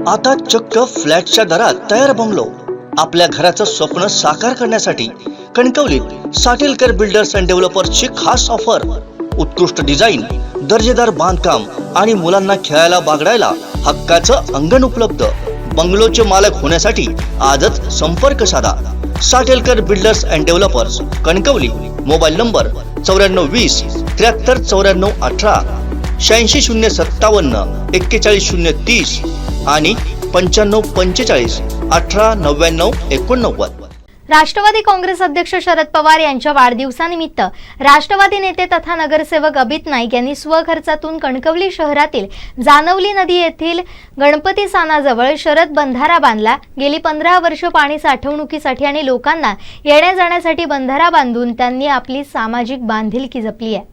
आता चक्क फ्लॅटच्या दरात तयार बंगलो. आपल्या घराचं स्वप्न साकार करण्यासाठी कणकवलीत साटेलकर बिल्डर्स अँड डेव्हलपर्सची खास ऑफर. उत्कृष्ट डिझाईन, दर्जेदार बांधकाम आणि मुलांना खेळायला बागडायला हक्काचं अंगण उपलब्ध. बंगलोचे मालक होण्यासाठी आजच संपर्क साधा. Satelkar builders and developers, Kankavli. Mobile number 9420 73 94 18, 86 057 41 030 आणि 95 45 18 99 89. राष्ट्रवादी काँग्रेस अध्यक्ष शरद पवार यांच्या वाढदिवसानिमित्त राष्ट्रवादी नेते तथा नगरसेवक अभित नाईक यांनी स्वखर्चातून कणकवली शहरातील जानवली नदी येथील गणपती सानाजवळ शरद बंधारा बांधला. गेली 15 वर्ष पाणी साठवणुकीसाठी आणि लोकांना येण्या जाण्यासाठी बंधारा बांधून त्यांनी आपली सामाजिक बांधिलकी जपली आहे.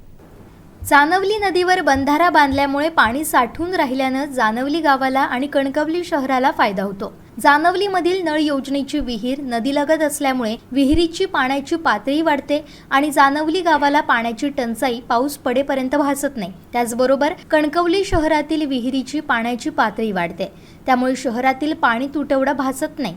जानवली नदीवर बंधारा बांधल्यामुळे पाणी साठून राहिल्यानं जानवली गावाला आणि कणकवली शहराला फायदा होतो. जानवलीमधील नळ योजनेची विहीर नदीलगत असल्यामुळे विहिरीची पाण्याची पातळी वाढते आणि जानवली गावाला पाण्याची टंचाई पाऊस पडेपर्यंत भासत नाही. त्याचबरोबर कणकवली शहरातील विहिरीची पाण्याची पातळी वाढते, त्यामुळे शहरातील पाणी तुटवडा भासत नाही.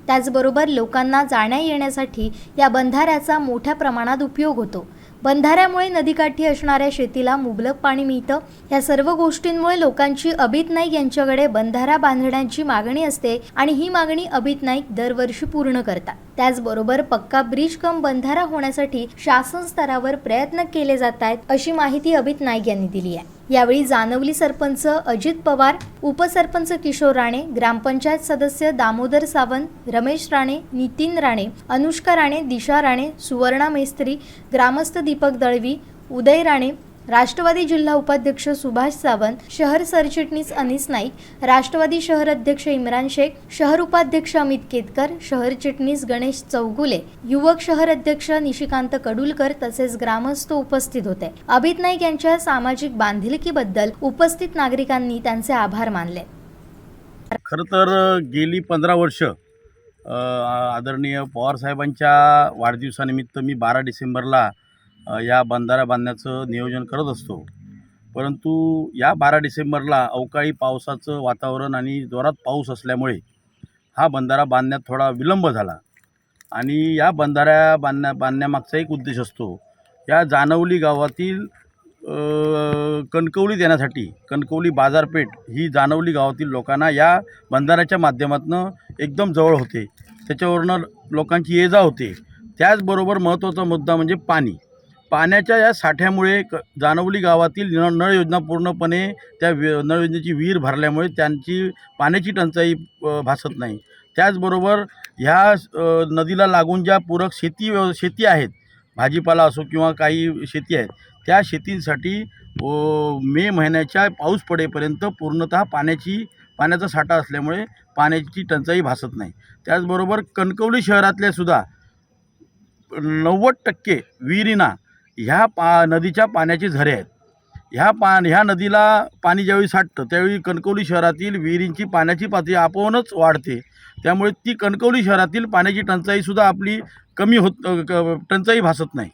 त्याचबरोबर लोकांना जाण्या येण्यासाठी या बंधाऱ्याचा मोठ्या प्रमाणात उपयोग होतो. बंधाऱ्यामुळे नदीकाठी असणाऱ्या शेतीला मुबलक पाणी मिळतं. या सर्व गोष्टींमुळे लोकांची अभित नाईक यांच्याकडे बंधारा बांधण्याची मागणी असते आणि ही मागणी अभित नाईक दरवर्षी पूर्ण करतात. त्याचबरोबर पक्का ब्रिज कम बंधारा होण्यासाठी शासन स्तरावर प्रयत्न केले जात आहेत, अशी माहिती अभित नाईक यांनी दिली आहे. यावेळी जानवली सरपंच अजित पवार, उपसरपंच किशोर राणे, ग्रामपंचायत सदस्य दामोदर सावंत, रमेश राणे, नितीन राणे, अनुष्का राणे, दिशा राणे, सुवर्णा मेस्त्री, ग्रामस्थ दीपक दळवी, उदय राणे, राष्ट्रवादी जिल्हा उपाध्यक्ष सुभाष सावंत, शहर सरचिटणीस अनिस नाईक, राष्ट्रवादी शहर अध्यक्ष इम्रान शेख, शहर उपाध्यक्ष अमित केतकर, शहर चिटणीस गणेश चौगुले, युवक शहर अध्यक्ष निशिकांत कडुलकर तसेच ग्रामस्थ उपस्थित होते. अभित नाईक यांच्या सामाजिक बांधिलकीबद्दल उपस्थित नागरिकांनी त्यांचे आभार मानले. खरं तर गेली 15 वर्ष आदरणीय पवार साहेबांच्या वाढदिवसानिमित्त मी 12 डिसेंबरला या बंधारा बांधण्याचं नियोजन करत असतो. परंतु या 12 डिसेंबरला अवकाळी पावसाचं वातावरण आणि जोरात पाऊस असल्यामुळे हा बंधारा बांधण्यात थोडा विलंब झाला. आणि या बंधाऱ्या बांधण्यामागचा एक उद्देश असतो, या जानवली गावातील कणकवलीत येण्यासाठी कणकवली बाजारपेठ ही जानवली गावातील लोकांना या बंधाऱ्याच्या माध्यमातून एकदम जवळ होते, त्याच्यावरनं लोकांची ये जा होते. त्याचबरोबर महत्त्वाचा मुद्दा म्हणजे पाण्याच्या या साठ्यामुळे जानवली गावातील नळ योजना पूर्णपणे त्या नळ योजनेची विहीर भरल्यामुळे त्यांची पाण्याची टंचाई भासत नाही. त्याचबरोबर ह्या नदीला लागून ज्या पूरक शेती आहेत, भाजीपाला असो किंवा काही शेती आहेत, त्या शेतींसाठी मे महिन्याच्या पाऊस पडेपर्यंत पूर्णतः पाण्याचा साठा असल्यामुळे पाण्याची टंचाई भासत नाही. त्याचबरोबर कणकवली शहरातल्या सुद्धा 90% विहिरींना ह्या नदीच्या पाण्याचे झरे आहेत. ह्या नदीला पाणी ज्यावेळी साठतं त्यावेळी कणकवली शहरातील विहिरींची पाण्याची पातळी आपोआपच वाढते. त्यामुळे ती कणकवली शहरातील पाण्याची टंचाईसुद्धा आपली कमी टंचाई भासत नाही.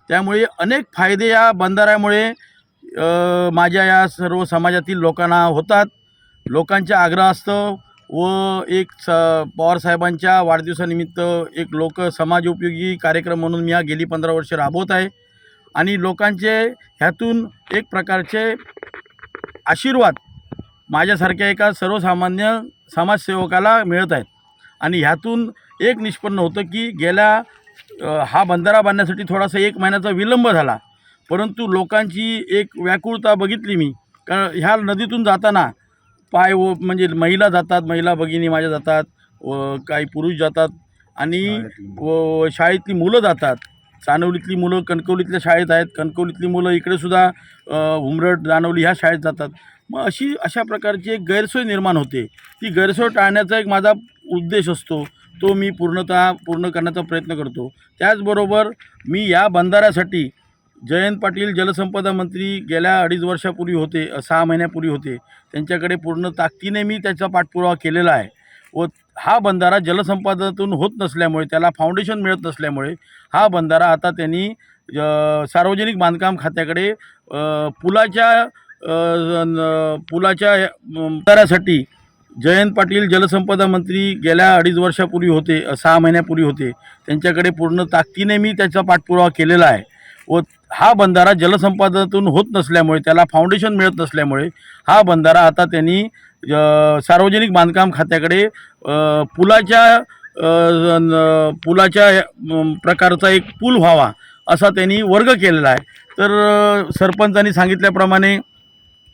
त्यामुळे अनेक फायदे या बंधाऱ्यामुळे माझ्या या सर्व समाजातील लोकांना होतात. लोकांच्या आग्रहास्तव व एक पवारसाहेबांच्या वाढदिवसानिमित्त एक समाजोपयोगी कार्यक्रम म्हणून मी हा गेली 15 वर्ष राबवत आहे. आणि लोकांचे ह्यातून एक प्रकारचे आशीर्वाद माझ्यासारख्या एका सर्वसामान्य समाजसेवकाला मिळत आहेत. आणि ह्यातून एक निष्पन्न होतं की हा बंधारा बांधण्यासाठी थोडासा 1 महिन्याचा विलंब झाला, परंतु लोकांची एक व्याकुळता बघितली मी. कारण ह्या नदीतून जाताना म्हणजे महिला जातात, महिला भगिनी माझ्या जातात, काही पुरुष जातात आणि शाळेतली मुलं जातात. जानवलीतली मुलं कणकवलीतल्या शाळेत आहेत, कणकवलीतली मुलं इकडेसुद्धा उमरड जानवली ह्या शाळेत जातात. मग अशा प्रकारची एक गैरसोय निर्माण होते. ती गैरसोय टाळण्याचा एक माझा उद्देश असतो, तो मी पूर्ण करण्याचा प्रयत्न करतो. त्याचबरोबर मी या बंधाऱ्यासाठी जयंत पाटील जलसंपदा मंत्री गेल्या 2.5 वर्षापूर्वी होते, 6 महिन्यापूर्वी होते, त्यांच्याकडे पूर्ण ताकदीने मी त्याचा पाठपुरावा केलेला आहे. व हा बंधारा जलसंपादनातून होत नसल्यामुळे, त्याला फाउंडेशन मिळत नसल्यामुळे हा बंधारा आता त्यांनी सार्वजनिक बांधकाम खात्याकडे पुलाच्या बंधाऱ्यासाठी जयंत पाटील जलसंपदा मंत्री गेल्या 2.5 वर्षापूर्वी होते, 6 महिन्यापूर्वी होते. त्यांच्याकडे पूर्ण ताकदीने मी त्याचा पाठपुरावा केलेला आहे व हा बंधारा जलसंपादनातून होत नसल्यामुळे, त्याला फाउंडेशन मिळत नसल्यामुळे हा बंधारा आता त्यांनी सार्वजनिक बांधकाम खात्याकडे पुलाच्या प्रकारचा एक पूल व्हावा असा त्यांनी वर्ग केलेला आहे. तर सरपंचांनी सांगितल्याप्रमाणे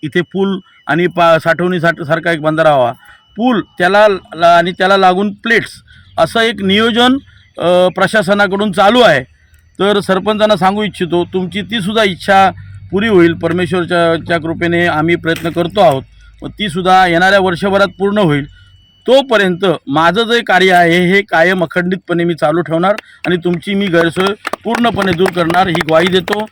इथे पूल आणि साठवणीसारखा एक बंधारा व्हावा, पूल आणि त्याला लागून प्लेट्स असं एक नियोजन प्रशासनाकडून चालू आहे. तर सरपंचांना सांगू इच्छितो, तुमची तीसुद्धा इच्छा पुरी होईल. परमेश्वरच्या कृपेने आम्ही प्रयत्न करतो आहोत व तीसुद्धा येणाऱ्या वर्षभरात पूर्ण होईल. तोपर्यंत माझं जे कार्य आहे हे कायम अखंडितपणे मी चालू ठेवणार आणि तुमची मी गैरसोय पूर्णपणे दूर करणार ही ग्वाही देतो.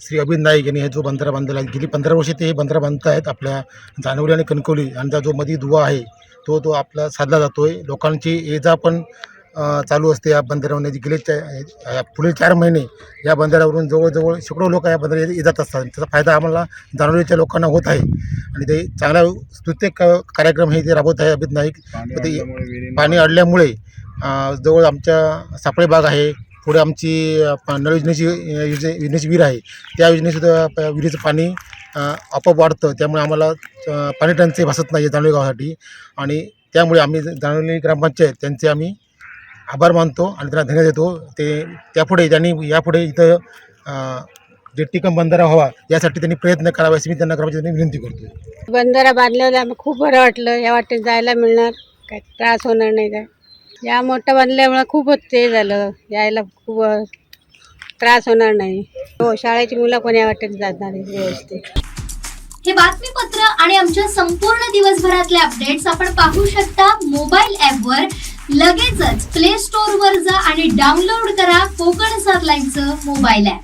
श्री अभित नाईक यांनी हे जो बंधारा बांधलेला आहे, गेली 15 वर्षे ते हे बंधारा बांधत आहेत. आपल्या जानवली आणि कणकवली यांचा जो मध्ये दुवा आहे तो आपला साधला जातो आहे. लोकांची ये जा पण चालू असते या बंधाऱ्यावर. गेले पुढील 4 महिने या बंधाऱ्यावरून जवळजवळ शेकडो लोक या बंधाऱ्यात ये जात असतात. त्याचा फायदा आम्हाला जानवलीच्या लोकांना होत आहे आणि ते चांगला स्तुत्य कार्यक्रम हे ते राबवत आहे अभित नाईक. ते पाणी अडल्यामुळे जवळ आमच्या सापळे बाग आहे, पुढे आमची नळ योजनेची विहीर आहे, त्या योजनेसुद्धा विहिरीचं पाणी आपोआप वाढतं. त्यामुळे आम्हाला पाणी टंचाई भासत नाही जानवली गावासाठी आणि त्यामुळे आम्ही जानवली ग्रामपंचायत त्यांचे आम्ही आभार मानतो आणि त्यांना धन्यवाद देतो. त्यापुढे त्यांनी यापुढे इथं जे टिकम बंधारा व्हावा यासाठी त्यांनी प्रयत्न करावे अशी मी त्यांना ग्रामपंचायतीने विनंती करतो. बंधारा बांधल्यावर आम्हाला खूप बरं वाटलं. या वाटेत जायला मिळणार, काही त्रास होणार नाही. काय या मोठं बांधल्यामुळं खूपच ते झालं, यायला खूप त्रास होणार नाही. हो, शाळेची मुलं पण या वाटेत जाणार आहे व्यवस्थित. हे बातमीपत्र आणि आमच्या संपूर्ण दिवसभरातले अपडेट्स आपण पाहू शकता मोबाईल ॲपवर. लगेचच प्ले स्टोअरवर जा आणि डाउनलोड करा कोकण 7 लाईव्हचं मोबाईल ॲप.